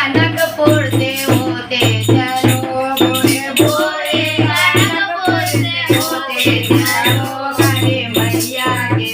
जनकपुर से होते चलो भोरे भोरे जनकपुर से होते चलो काली मैया के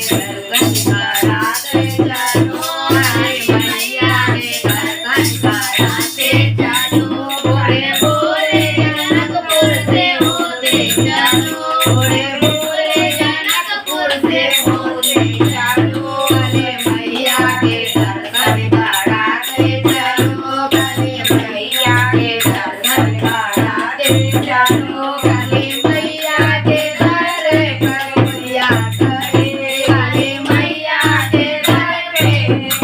दर्शन कराते चलो काली मैया के दर्शन कराते चलो भोरे भोरे जनकपुर से होते चलो भोरे भोरे जनकपुर से होते चलो काली मैया के दर्शन कराते चलो काली मैया के दर्शन कराते चलो काली मैया के दर पर मोरिया करे काली मैया के दर पे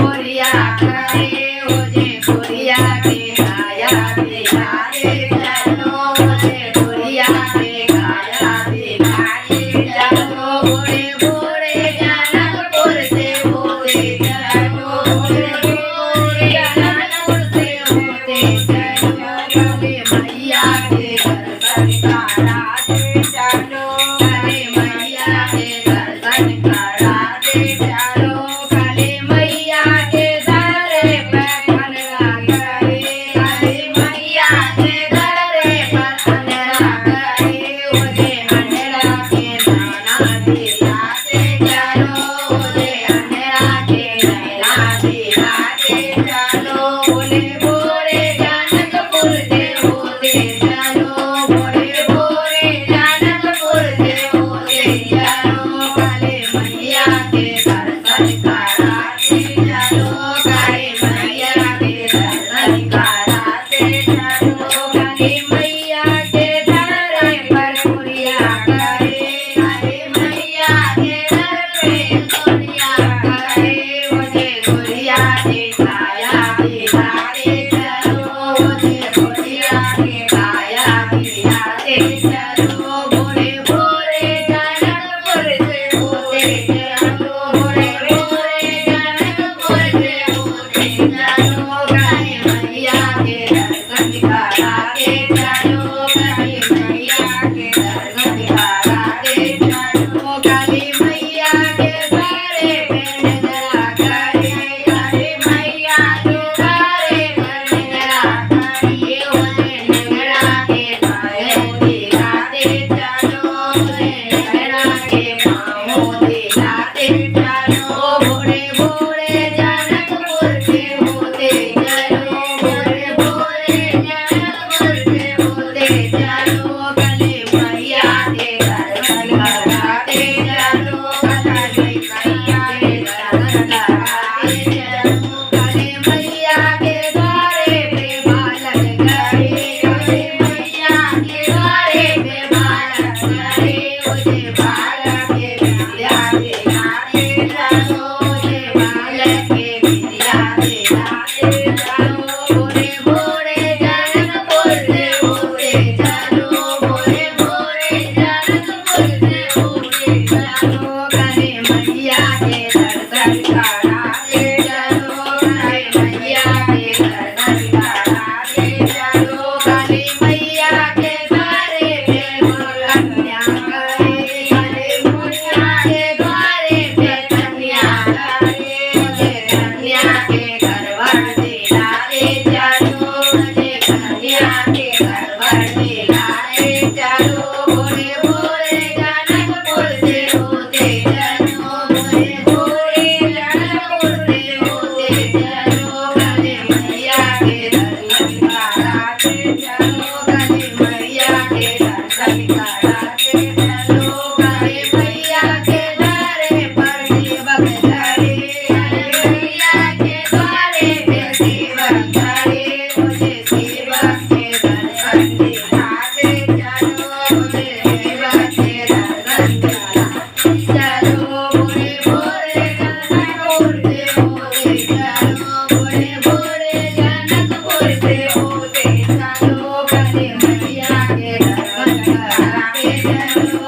मोरिया करे ओ जे मोरिया के गाया दिखाए चलो ओ जे मोरिया के गाया दिखाए चलो भोरे भोरे जनकपुर से होते चलो भोरे भोरे जनकपुर से होते चलो काली मैया के दर्शन कराते चलो काली मैया के दर्शन कराते चलो काली मैया के दर पे खनरा करे काली मैया के दर पर खनरा करे ओ जे खनरा के नाना दिलाते चलो ओ जे खनरा के नैना दिलाते चलो भोरे भोरे जनकपुर से होते चलो भोरे भोरे जनकपुर से होते चलो काली मैया के दर्शन कराते चलो काली मैया के दर्शन कराते चलो काली मैया के दर पर मोरिया करे काली मैया के दर पे मोरिया करे ओ जे मोरिया के गाया दिखाते चलो ओ जे मोरिया के गाया दिखाते चलो भोरे भोरे जनकपुर से होते चलो भोरे भोरे जनकपुर से होते चलो काली मैया के दर्शन कराते चलो काली मैया के दर्शन कराते चलो काली मैया के दर पे नजरा करे काली मैया के दर पर नजरा करे ओ जे नजरा के पाँव दिखाते चलो ओ जे नजरा के पाँव दिखाते चलो भोरे भोरे जनकपुर से होते चलो भोरे भोरे जनकपुर से होते चलो काली मैया के दर्शन कराते चलो काली मैया के दर्शन कराते चलो काली मैया के द्वारे पे बालक करे काली मैया के द्वारे पे बालक करे ओ जे बालक के विद्या दिखाते चलो ओ जे बालक के विद्या दिखाते चलो भोरे भोरे जनकपुर से होते चलो भोरे भोरे जनकपुर से होते चलो काली मैया के दर्शन कराते चलो काली मैया के दर्शन कराते चलो काली मैया के द्वारे पे कन्या करे काली मैया के द्वारे पे कन्या करे ओ जे कन्या के घरवर दिलाते चलो ओ जे कन्या के घरवर दिलाते चलो भोरे भोरे जनकपुर से होते चलो भोरे भोरे जनकपुर से होते चलो काली मैया के दर्शन कराते चलो काली मैया के दर्शन कराते चलो काली मैया के दर पर सेवक करे काली मैया के द्वारे पे सेवक करे ओ जे सेवक के दर्शन दिखाते चलो ओ जे सेवक के दर्शन कराते चलो भोरे भोरे जनकपुर से होते चलो भोरे भोरे जनकपुर से होते चलो काली मैया के दर्शन कराते चलो